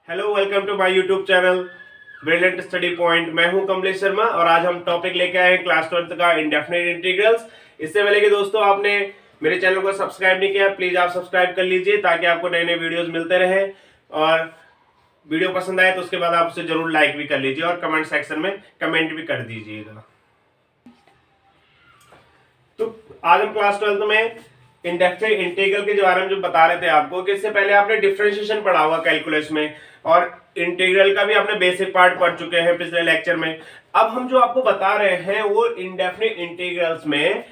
Hello, welcome to my YouTube channel brilliant study point. मैं हूं कमलेश शर्मा और आज हम टॉपिक लेके आए हैं क्लास 12th का इंडेफिनिट इंटीग्रल्स। इससे पहले कि दोस्तों आपने मेरे चैनल को सब्सक्राइब नहीं किया, प्लीज आप सब्सक्राइब कर लीजिए ताकि आपको नए नए वीडियोस मिलते रहे। और वीडियो पसंद आए तो उसके बाद आप उसे जरूर लाइक भी कर लीजिए और कमेंट सेक्शन में कमेंट भी कर दीजिएगा। तो आज हम क्लास 12th में इंडेफिनिट इंटीग्रल के बारे में जो बता रहे थे आपको कि इससे पहले आपने डिफरेंशिएशन पढ़ा हुआ कैलकुलस में और इंटीग्रल का भी आपने बेसिक पार्ट पढ़ चुके हैं पिछले लेक्चर में। अब हम जो आपको बता रहे हैं वो इंडेफिनिट इंटीग्रल्स में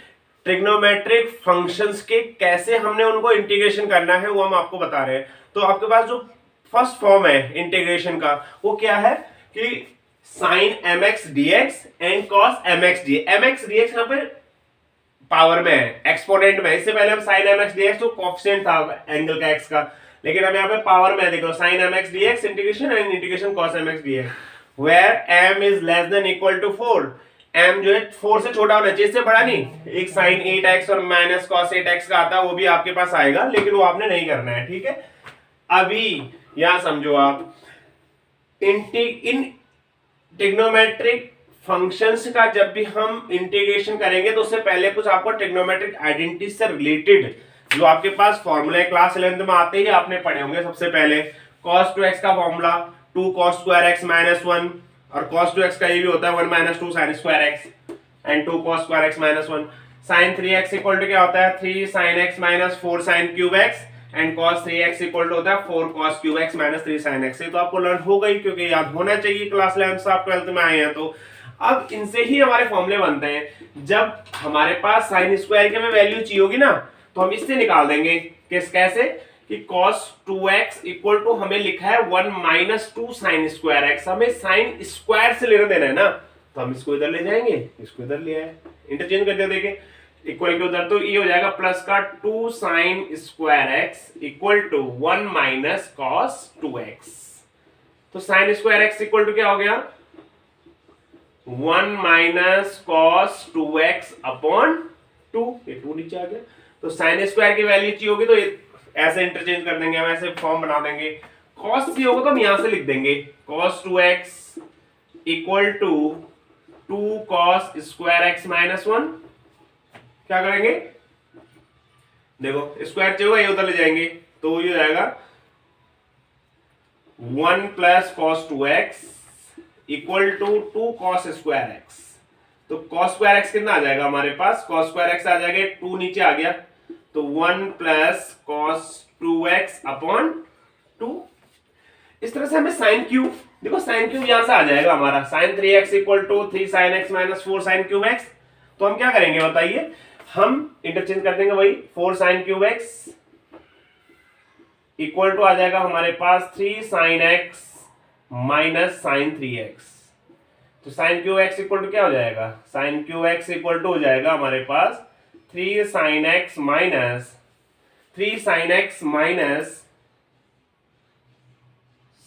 ट्रिग्नोमेट्रिक फंक्शंस के कैसे हमने उनको इंटीग्रेशन करना है वो हम आपको बता रहे हैं। तो आपके पास जो फर्स्ट फॉर्म है इंटीग्रेशन का वो क्या है कि sin mx dx and cos mx dx। mx dx यहाँ पे पावर में है, एक्सपोनेंट में। इससे पहले हम sin mx dx तो कोएफिशिएंट था एंगल का x का, लेकिन अब यहाँ पे पावर में देखो sin mx dx integration and integration cos mx dx where m is less than equal to 4। m जो है 4 से छोटा होना चाहिए, इससे बड़ा नहीं। एक sin 8x और माइनस cos 8x का आता है, वो भी आपके पास आएगा, लेकिन वो आपने नहीं करना है, ठीक है। अभी यहां समझो आप इन ट्रिग्नोमेट्रिक फंक्शंस का जब भी हम इंटीग्रेशन करेंगे तो उससे पहले कुछ आपको ट्रिग्नोमेट्रिक आइडेंटिटी से रिलेटेड जो आपके पास फॉर्मूला क्लास 11th में आते ही आपने पढ़े होंगे। सबसे पहले cos 2x का formula 2 cos square x minus 1, और cos 2x का ये भी होता है 1 minus 2 sin square x and 2 cos square x minus 1। sin 3x equal to क्या होता है 3 sin x minus 4 sin cube x and cos 3x equal to होता है 4 cos cube x minus 3 sin x। ये तो आपको लर्न हो गई क्योंकि याद होना चाहिए, क्लास 11th से आप 12th में आए हैं। तो अब इनसे ही हमारे फॉर्मूले बनते हैं। जब हमारे पास साइन स्क्वायर की हमें वैल्यू चाहिए होगी ना तो हम इससे निकाल देंगे। कैसे कि cos 2x इक्वल टू हमें लिखा है 1 माइनस 2 साइन स्क्वायर x। हमें साइन स्क्वायर से लेना देना है ना, तो हम इसको इधर ले जाएंगे, इसको इधर ले आए, इंटरचेंज करके देखिए इक्वल के उधर, तो ये हो जाएगा प्लस का 2 sine square x equal to 1 minus cos 2x। तो sine square x equal to क्या हो गया 1 माइनस cos 2x अपॉन 2। ये 2 नीचे आ गया। तो साइन स्क्वायर की वैल्यू चाहिए होगी तो ऐसे इंटरचेंज कर देंगे, हम ऐसे फॉर्म बना देंगे। cos चाहिए होगा तो हम यहां से लिख देंगे cos 2x equal to 2 cos square x minus 1। क्या करेंगे देखो स्क्वायर चाहिए होगा, ये उधर ले जाएंगे तो ये हो जाएगा 1 plus cos 2x equal to 2 cos square x। तो cos स्क्वायर x कितना आ जाएगा हमारे पास, cos स्क्वायर x आ जाएगा 2 नीचे आ गया तो 1 प्लस cos 2x अपॉन 2। इस तरह से हमें साइन क्यूब, देखो साइन क्यूब यहां से आ जाएगा हमारा sin 3x equal to 3 sin x minus 4 sin cube x। तो हम क्या करेंगे बताइए, हम इंटरचेंज कर देंगे वही 4 sin cube x equal to आ जाएगा हमारे पास 3 sin x minus sine 3x। तो sine cube x equal to क्या हो जाएगा, sine cube x equal to हो जाएगा हमारे पास 3 sin x minus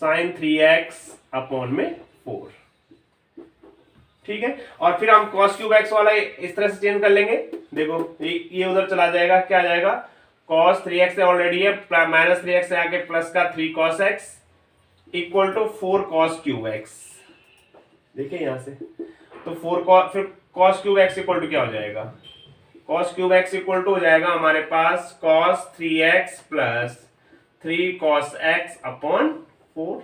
sine 3x upon में 4, ठीक है। और फिर हम cos क्यूब x वाला इस तरह से चेंज कर लेंगे। देखो ये उधर चला जाएगा, क्या आ जाएगा cos 3x से ऑलरेडी है, माइनस 3x से आके प्लस का 3 cos x equal to 4 cos cube x। देखिए यहां से तो 4 cos, फिर cos cube x equal to क्या हो जाएगा, cos cube x equal to हो जाएगा हमारे पास cos 3x plus 3 cos x upon 4।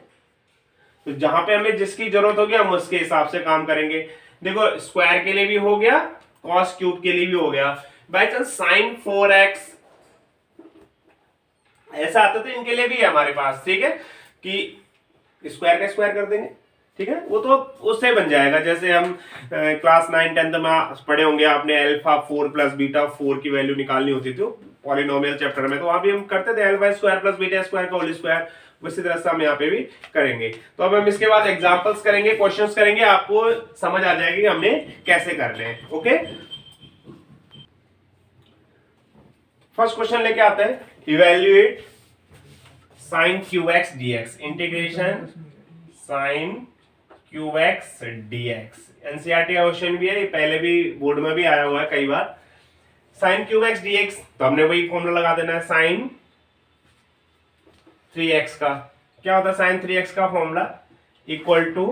तो जहां पे हमें जिसकी जरूरत होगी हम उसके हिसाब से काम करेंगे। देखो स्क्वायर के लिए भी हो गया, cos क्यूब के लिए भी हो गया। बाई चांस sin 4x ऐसा आता तो इनके लिए भी है हमारे पास, ठीक है, कि स्क्वायर का स्क्वायर कर देंगे, ठीक है। वो तो उससे बन जाएगा, जैसे हम क्लास 9 10th में पढ़े होंगे आपने अल्फा 4 प्लस बीटा 4 की वैल्यू निकालनी होती थी पॉलिनोमियल चैप्टर में, तो वहां भी हम करते थे alpha square plus beta square का होल स्क्वायर। उसी तरह से हम यहाँ पे भी करेंगे। तो अब हम इसके बाद एग्जांपल्स करेंगे, क्वेश्चंस करेंगे, आपको समझ आ जाएगी कि हमने कैसे करने हैं। ओके, फर्स्ट क्वेश्चन लेके आते हैं, evaluate sin qx dx, integration sin qx dx। NCERT का क्वेश्चन भी है, ये पहले भी बोर्ड में भी आया हुआ है कई बार। sin qx dx तो हमने वही फॉर्मूला लगा देना है sin 3x का क्या होता है साइन 3x का formula, equal to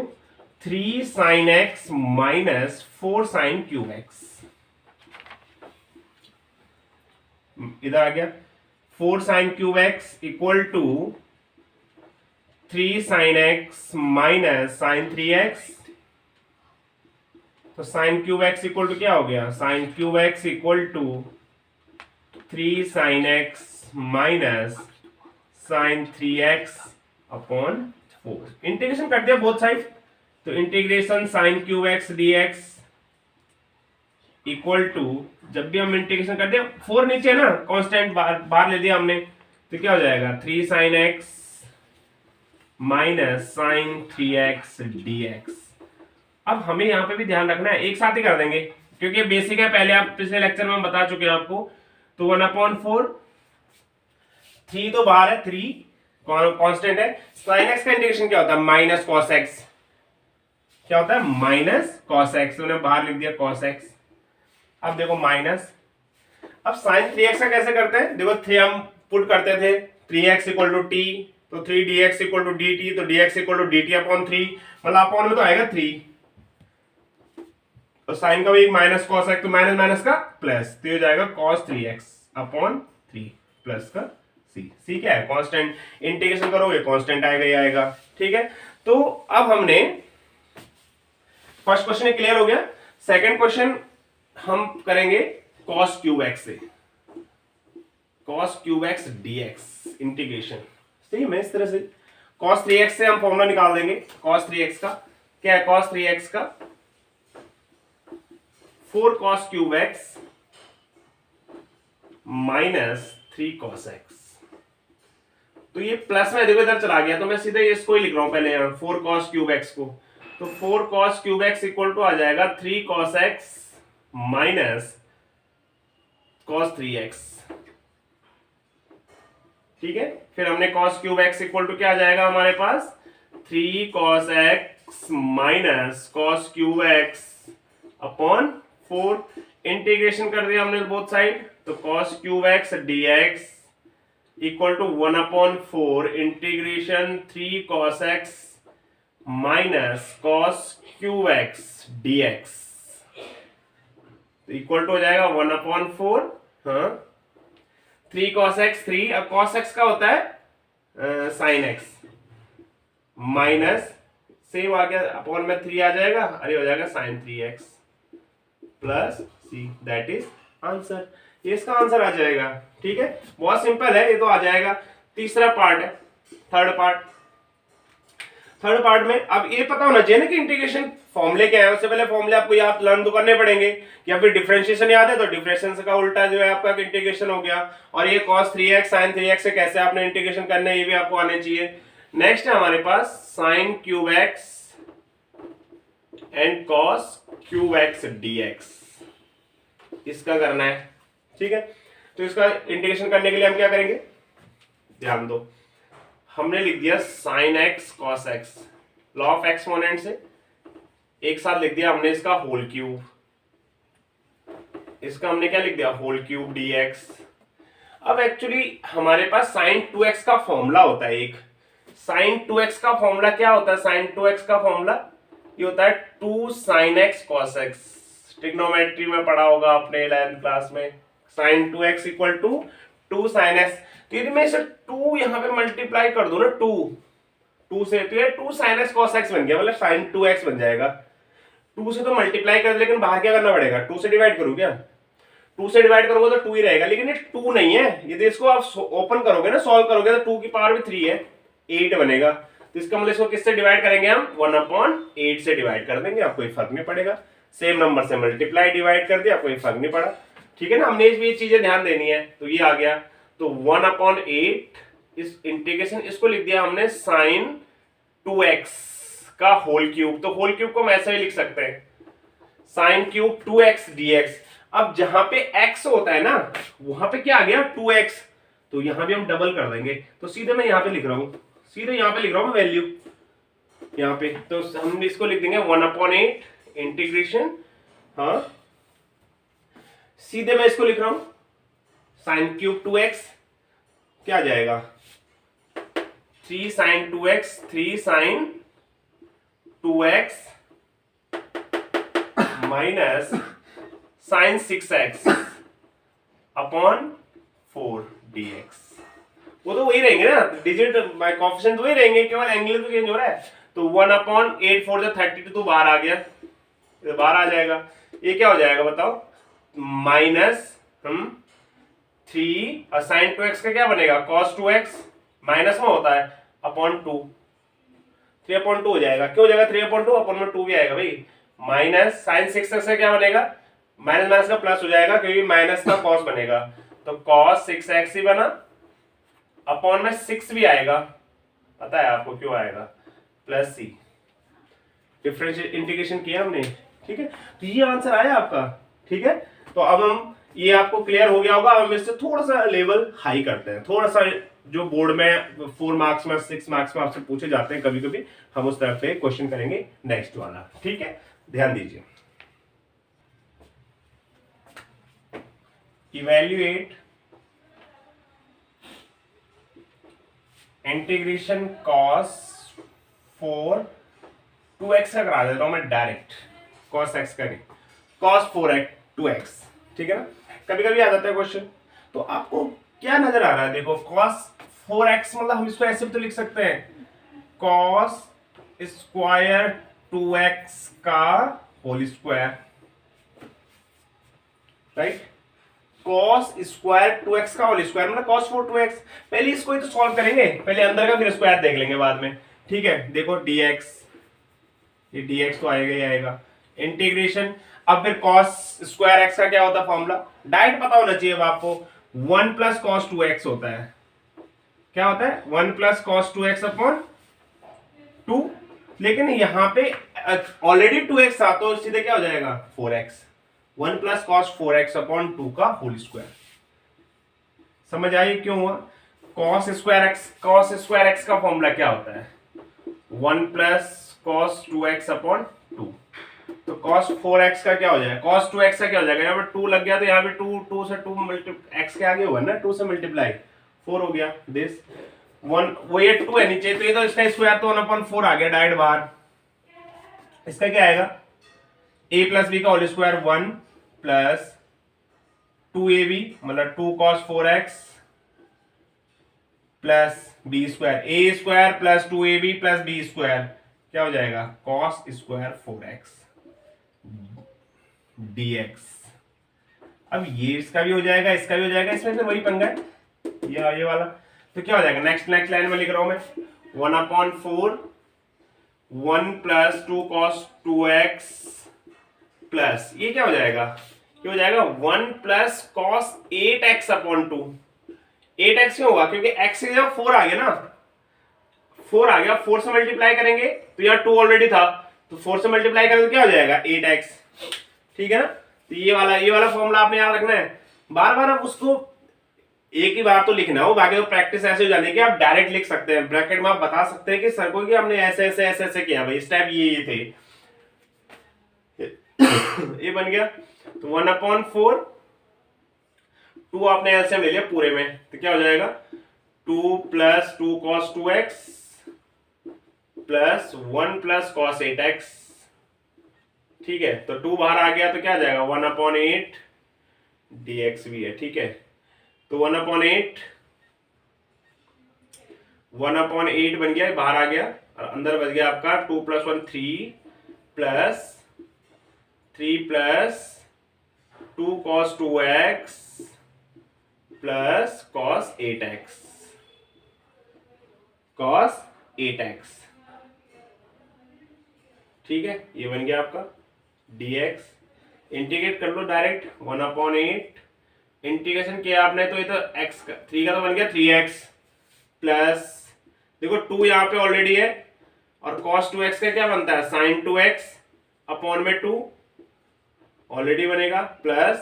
3 sine x minus 4 sine cube x। इधर आ गया 4 sine cube x equal to 3 sine x minus sine 3x। तो sine cube x equal to क्या हो गया, sine cube x equal to 3 sine x minus sine 3x upon 4। Integration कर दिया both side, तो integration sine cube x dx equal to, जब भी हम इंटीग्रेशन करते हैं 4 नीचे है ना, कांस्टेंट बाहर ले दिया हमने, तो क्या हो जाएगा 3 sine x minus sine 3x dx। अब हमें यहां पे भी ध्यान रखना है, एक साथ ही कर देंगे क्योंकि बेसिक है, पहले आप पिछले लेक्चर में हम बता चुके हैं आपको। तो 1/4, 3 तो बाहर है, 3 कांस्टेंट है। साइन x का इंटीग्रेशन क्या होता है, माइनस कॉस x। क्या होता है, माइनस कॉस x, तो बाहर लिख दिया कॉस x। अब देखो माइनस, अब साइन 3x का कैसे करते हैं, देखो 3 हम पुट करते थे, 3x इक्वल टू टी, तो 3 dx इक्वल टू dt, तो dx equal to dt upon 3, मतलब अपॉन में तो आएगा 3, तो साइन का भी माइनस कॉस x, तो माइनस माइनस का प्लस, तो ये जाएगा cos 3x अपॉन 3 प्लस का c क्या है कांस्टेंट, इंटीग्रेशन करोगे कांस्टेंट आएगा, ये आएगा, ठीक है। तो अब हमने फर्स्ट क्वेश्चन क्लियर हो गया। सेकंड क्वेश्चन हम करेंगे cos क्यूब x से, cos cube x dx integration, सही है इस तरह से। cos 3x से हम फॉर्मूला निकाल देंगे, cos 3x का क्या है, cos 3x का 4 cos cube x minus 3 cos x। तो ये प्लस में देखो इधर चला गया, तो मैं सीधे इसको ही लिख रहा हूं पहले यहां 4 cos क्यूब x को, तो 4 cos cube x equal to आ जाएगा 3 cos x minus cos 3x, ठीक है। फिर हमने cos cube x equal to क्या आ जाएगा हमारे पास, 3 cos x minus cos cube x upon 4, integration कर दिया हमने बोथ साइड, तो cos cube x dx equal to 1/4 integration 3 cos x minus cos cube x dx equal to हो जाएगा 1/4, हाँ 3 cos x 3, अब cos x का होता है sin x माइनस सेम आ गया अपॉन में 3 आ जाएगा, अरे हो जाएगा sin 3x plus c, that is answer. ये इसका आंसर आ जाएगा, ठीक है, बहुत सिंपल है, ये तो आ जाएगा। तीसरा पार्ट है, थर्ड पार्ट में अब ये पता होना चाहिए ना कि इंटीग्रेशन फॉर्मूले क्या है। उससे पहले फॉर्मूले आपको याद लर्न तो करने पड़ेंगे, या फिर डिफरेंशिएशन याद है तो डिफरेंशिएशन का उल्टा जो है आपका इंटीग्रेशन हो गया, और ये cos 3x sin 3x से कैसे आपने इंटीग्रेशन करना है ये भी आपको आने चाहिए। नेक्स्ट है हमारे पास sin cube x and cos cube x dx, इसका करना है, ठीक है। तो इसका इंटीग्रेशन करने के लिए हम क्या करेंगे, ध्यान दो, हमने लिख दिया sin x cos x, law of exponent से एक साथ लिख दिया हमने इसका होल क्यूब, इसका हमने क्या लिख दिया होल क्यूब dx। अब एक्चुअली हमारे पास sin 2x का फॉर्मूला होता है, एक sin 2x का फॉर्मूला क्या होता है, sin 2x का फॉर्मूला ये होता है 2 sin x cos x, trigonometry में पढ़ा होगा आपने 11th क्लास में, sin 2x equal to 2 sin x। तो यदि मैं इसे 2 यहां पे मल्टीप्लाई कर दूं ना 2 से, तो ये 2 sin x cos x बन गया, मतलब sin 2x बन जाएगा। 2 से तो मल्टीप्लाई कर, लेकिन बाहर क्या करना पड़ेगा, 2 से डिवाइड करूं क्या, 2 से डिवाइड करोगे तो 2 ही रहेगा, लेकिन ये 2 नहीं है, यदि इसको आप ओपन करोगे ना, सॉल्व करोगे तो 2 की पावर भी 3 है, 8 बनेगा। तो इसका मतलब इसको किससे डिवाइड करेंगे हम, 1/8 से डिवाइड कर देंगे, आपको कोई फर्क नहीं पड़ेगा। सेम नंबर से मल्टीप्लाई डिवाइड कर दिया, कोई फर्क नहीं पड़ा, ठीक है ना। हमने ये चीजें ध्यान देनी है, तो ये आ गया, तो 1/8 इस इंटीग्रेशन, इसको लिख दिया हमने sin 2x का होल क्यूब, तो होल क्यूब को हम ऐसे ही लिख सकते हैं sin क्यूब 2x dx। अब जहां पे x होता है ना वहां पे क्या आ गया 2x, तो यहां भी हम डबल कर देंगे, तो सीधे मैं यहां पे लिख रहा हूं, सीधे यहां पे लिख रहा हूं वैल्यू यहां पे, तो हम इसको लिख देंगे 1/8 इंटीग्रेशन, हाँ सीधे मैं इसको लिख रहा हूं sin क्यूब 2x क्या आ जाएगा 3 sin 2x, 3 sin 2x minus sin 6x upon 4 dx। वो तो वही रहेंगे ना, डिजिट बाय कोएफिशिएंट वही रहेंगे, केवल एंगल तो चेंज हो रहा है। तो 1/8 4 32 तो बाहर आ गया, तो बाहर आ जाएगा। ये क्या हो जाएगा बताओ, माइनस 3 और sin 2x का क्या बनेगा, cos 2x माइनस में होता है अपॉन 2, 3/2 हो जाएगा। क्यों हो जाएगा 3/2, अपॉन में 2 भी आएगा भाई। माइनस sin 6x का क्या बनेगा, माइनस माइनस का प्लस हो जाएगा क्योंकि माइनस का cos बनेगा, तो cos 6x ही बना, अपॉन में 6 भी आएगा, पता है आपको क्यों आएगा, प्लस सी। डिफरेंशियल इंटीग्रेशन किया हमने, ठीक है। तो ये आंसर आया आपका, ठीक है। तो अब हम, ये आपको क्लियर हो गया होगा। अब हम इससे थोड़ा सा लेवल हाई करते हैं, थोड़ा सा जो बोर्ड में 4 मार्क्स में 6 मार्क्स में आपसे पूछे जाते हैं कभी कभी, हम उस तरह पे क्वेश्चन करेंगे नेक्स्ट वाला, ठीक है। ध्यान दीजिए, इवैल्यूएट इंटीग्रेशन cos 4 2x का करा देता हूं मैं डायरेक्ट, cos x का नहीं, cos 4x 2x, ठीक है ना। कभी कभी आ जाता है क्वेश्चन, तो आपको क्या नजर आ रहा है, देखो cos 4x मतलब हम इसको ऐसे भी तो लिख सकते हैं, cos स्क्वायर 2x का whole square, right. cos square 2x का होल स्क्वायर मतलब cos 4 2x। पहले इसको ही तो सॉल्व करेंगे, पहले अंदर का फिर स्क्वायर देख लेंगे बाद में, ठीक है। देखो dx, ये dx तो आएगा ही आएगा, इंटीग्रेशन। अब फिर cos स्क्वायर x का क्या होता है फॉर्मूला, डायरेक्ट पता होना चाहिए अब आपको, 1 प्लस cos 2x होता है, क्या होता है 1 प्लस cos 2x अपॉन 2, लेकिन यहां पे ऑलरेडी 2x था तो सीधे क्या हो जाएगा 4x, 1 plus cos 4x upon 2 का होल स्क्वायर। समझ आई क्यों हुआ, cos स्क्वायर x का फॉर्मूला क्या होता है 1 प्लस cos 2x अपॉन 2, तो cos 4x का क्या हो जाएगा, cos 2x का क्या हो जाएगा, यहाँ पे 2 लग गया तो यहाँ पे 2 से 2 x के आगे हुआ ना, 2 से मल्टीप्लाई 4 हो गया, दिस 1, वो ये 2 है नीचे, तो ये तो इसका स्क्वायर तो 1/4 आ गया डायरेक्ट बाहर। इसका क्या आएगा a प्लस बी का होल स्क्वायर 1 प्लस 2ab मतलब 2 cos 4x plus b square, a square plus 2ab plus b square क्या हो जाएगा cos स्क्वायर 4x dx। अब ये इसका भी हो जाएगा, इसका भी हो जाएगा, इसमें से वही पंगा है ये वाला, तो क्या हो जाएगा, नेक्स्ट लाइन में लिख रहा हूं मैं 1/4 1 प्लस 2 cos 2x प्लस ये क्या हो जाएगा, ये हो जाएगा 1 plus cos 8x upon 2। 8x क्यों होगा, क्योंकि x की जगह 4 आ गया ना, 4 आ गया, 4 से मल्टीप्लाई करेंगे तो यहाँ 2 ऑलरेडी था, तो 4 से मल्टीप्लाई करेंगे तो क्या हो जाएगा 8x, ठीक है ना। तो ये वाला फॉर्मूला आपने याद रखना है, बार बार आप उसको एक ही बार तो लिखना हो, बाकी तो प्रैक्टिस ऐसे हो जाने की आप डायरेक्ट लिख सकते हैं, ब्रैकेट में आप बता सकते हैं कि सर को कि हमने ऐसे ऐसे ऐसे ऐसे किया भाई, स्टेप ये थे ये बन गया। तो 1/4 2 आपने एलसीएम ले लिया पूरे में, तो क्या हो जाएगा 2 plus 2 cos 2x plus 1 plus cos 8x, ठीक है। तो 2 बाहर आ गया तो क्या आ जाएगा 1/8 dx भी है, ठीक है। तो 1/8 बन गया, बाहर आ गया और अंदर बच गया आपका 2 plus 1 3 plus 2 cos 2x plus cos 8x, ठीक है। ये बन गया आपका dx, इंटीग्रेट कर लो डायरेक्ट 1/8, इंटीग्रेशन किया आपने तो ये तो x का 3 का तो बन गया 3x प्लस देखो 2 यहाँ पे ऑलरेडी है और cos 2x का क्या बनता है sin 2x अपॉन में 2 ऑलरेडी बनेगा, प्लस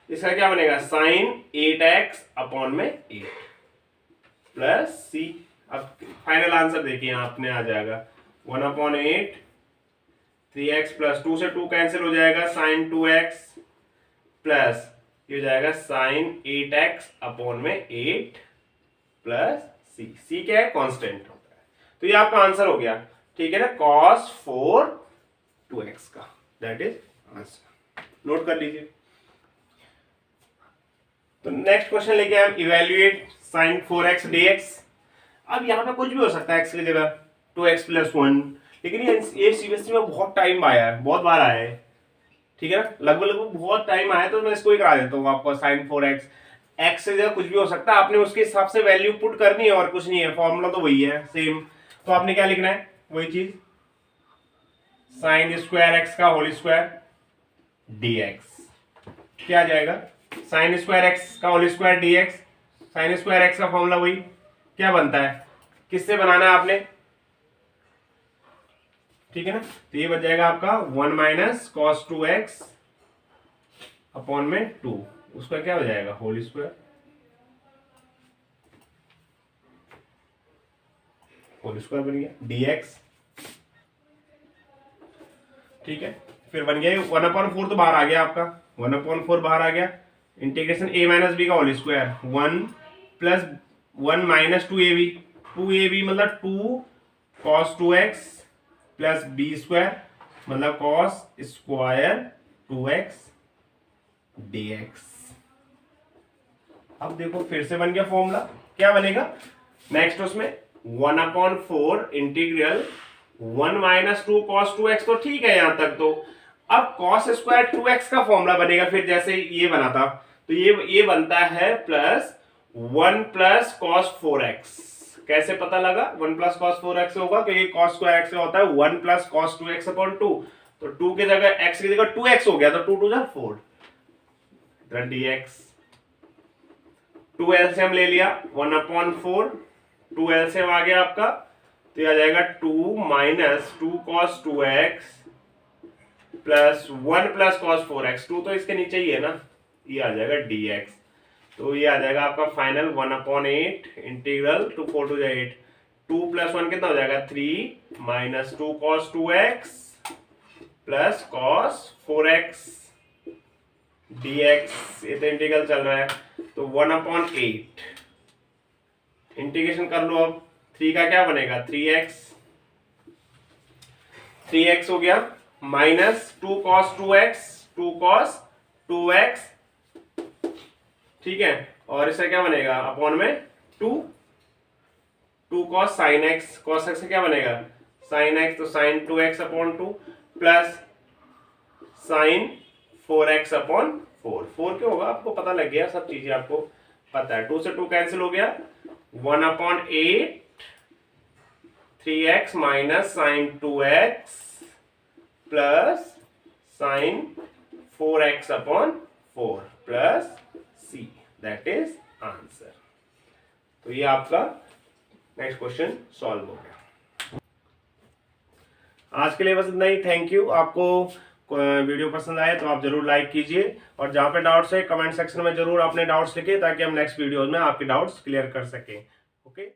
इसका क्या बनेगा sin 8x अपॉन में 8 प्लस c। अब फाइनल आंसर देखिए आपने आ जाएगा 1/8 3x प्लस 2 से 2 कैंसिल हो जाएगा sin 2x प्लस ये हो जाएगा sin 8x अपॉन में 8 प्लस c। c क्या है कांस्टेंट होता है, तो ये आपका आंसर हो गया, ठीक है ना, cos 4 2x का, दैट इज आंसर। नोट कर लीजिए। तो नेक्स्ट क्वेश्चन लेके हम इवेल्युएट sin 4x dx। अब यहाँ पे कुछ भी हो सकता है x की जगह 2x + 1, लेकिन ये सीबीएसई में बहुत टाइम आया है, बहुत बार आया है, ठीक है ना, लगभग बहुत टाइम आया, तो मैं इसको ही करा देता हूँ आपको। sin 4x x से जगह कुछ भी हो सकता है, आपने उसके हिसाब से वैल्यू पुट करनी है और कुछ नहीं है, फॉर्मूला तो वही है सेम। तो आपने क्या लिखना है, वही चीज, sin² x का होल स्क्वायर dx। क्या आ जाएगा, sin² x का whole square dx। sin² x का फॉर्मूला वही क्या बनता है, किससे बनाना है आपने, ठीक है ना। तो ये बन जाएगा आपका 1 - cos 2x अपॉन में 2, उसका क्या हो जाएगा होल स्क्वायर, बन गया dx, ठीक है। फिर बन गया 1/4 तो बाहर आ गया आपका, 1/4 बाहर आ गया, इंटीग्रेशन a - b का होल स्क्वायर 1 + 1 - 2ab, 2ab मतलब 2 cos 2x प्लस b² मतलब cos स्क्वायर 2x dx। अब देखो फिर से बन गया फॉर्मूला, क्या बनेगा नेक्स्ट उसमें 1/4 इंटीग्रल 1 - 2 cos 2x, तो ठीक है यहां तक। तो अब cos स्क्वायर 2x का फॉर्मूला बनेगा, फिर जैसे ये बना था, तो ये बनता है +1 + cos 4x। कैसे पता लगा 1 + cos 4x से होगा, क्योंकि cos स्क्वायर x से होता है 1 + cos 2x अपॉन 2, तो 2 की जगह x की जगह 2x हो गया, तो 2 2 4 dx। 2 एलसीएम ले लिया 1/4, 2 एलसीएम आ गया आपका, तो ये आ जाएगा 2 - 2 cos 2x plus 1 + cos 4x, 2 तो इसके नीचे ही है ना, ये आ जाएगा dx। तो ये आ जाएगा आपका फाइनल 1/8 इंटीग्रल 2 4 2 8, 2 + 1 कितना हो जाएगा 3 - 2 cos 2x plus cos 4x dx। ये तो इंटीग्रल चल रहा है, तो 1/8 इंटीग्रेशन कर लो। अब 3 का क्या बनेगा 3x हो गया, -2 cos 2x 2 cos 2x, ठीक है, और इससे क्या बनेगा अपॉन में 2 cos sin x, cos x से क्या बनेगा sin x, तो sin 2x upon 2 plus sin 4x upon 4। 4 क्यों होगा आपको पता लग गया, सब चीजें आपको पता है। 2 से 2 कैंसिल हो गया, 1/8 3x - sin 2x plus sin 4x upon 4 plus c, that is answer. तो ये आपका नेक्स्ट क्वेश्चन सॉल्व हो गया। आज के लिए बस इतना ही, थैंक यू। आपको वीडियो पसंद आए तो आप जरूर लाइक कीजिए, और जहां पे डाउट्स है कमेंट सेक्शन में जरूर अपने डाउट्स लिखिए, ताकि हम नेक्स्ट वीडियो में आपके डाउट्स क्लियर कर सकें। ओके।